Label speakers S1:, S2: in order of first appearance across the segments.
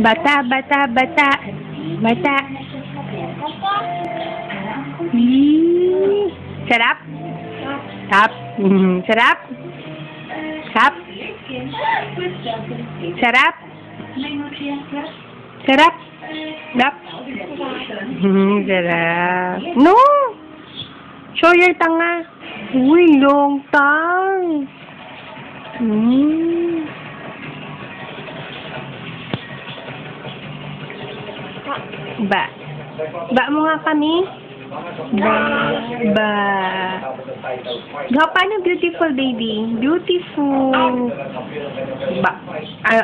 S1: Bata, bata, bata. Bata. Sarap? Sarap? Sarap? Sarap? Sarap? Sarap? Sarap? Sarap. No! Show your tanga. Uy, long tongue. Ba. Ba mo nga kami. Ba. Ba. Paano beautiful, baby? Beautiful. Ba.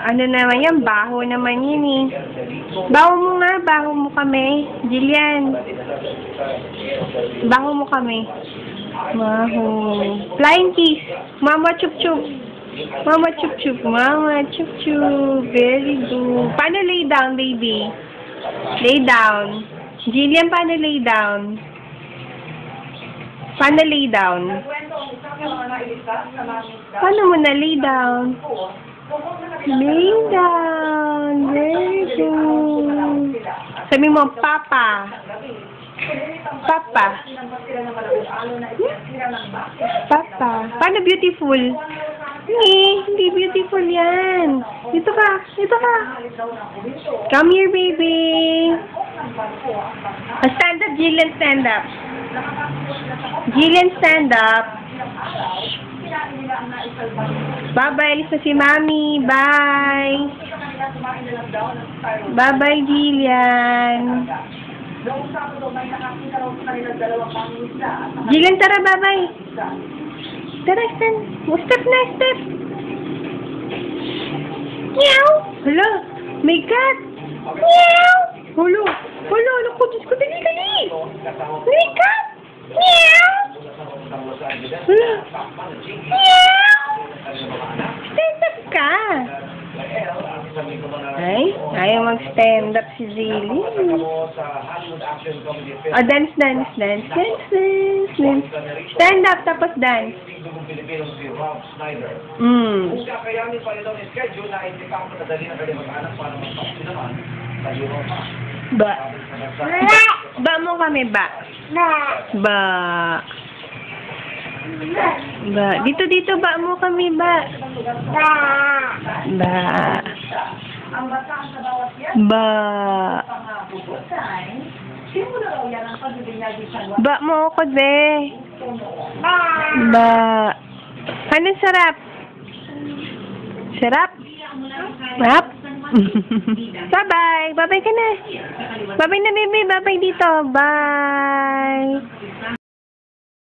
S1: Ano naman yan? Baho naman yun eh. Baho mo nga. Baho mo kami. Jillian. Baho mo kami. Baho. Flying kiss. Mama chup chup. Mama chup chup. Mama chup chup. Very good. Paano lay down, baby? Lay down. Jillian, paano lay down? Paano lay down? Paano mo na lay down? Lay down. Very good. Sabi mo, Papa. Papa. Papa. Paano beautiful? Hindi beautiful yan. Dito ka. Dito ka. Come here, baby. Stand up, Jillian. Stand up. Jillian, stand up. Bye-bye. Alis na si Mami. Bye. Bye-bye, Jillian. Jillian, tara, bye-bye. Tara, stand. Step na, step. Meow. Hala, may cat. Meow. Hala, hala, naku, Diyos ko, dali, dali. May cat. Meow. Hala. Meow. Stand up ka. Ay, ayaw mag-stand up si Zilly. Oh, dance, dance, dance, dance, dance, dance. Stand up, tapos dance. Ba. Ba mo kami, ba? Ba. Ba. Dito, dito, ba mo kami, ba? Ba. Ba. Ba mo ako, be. Ba. Ano sarap? Sarap? Sarap? Bye-bye. Bye-bye ka na. Bye-bye na, baby. Bye-bye dito. Bye.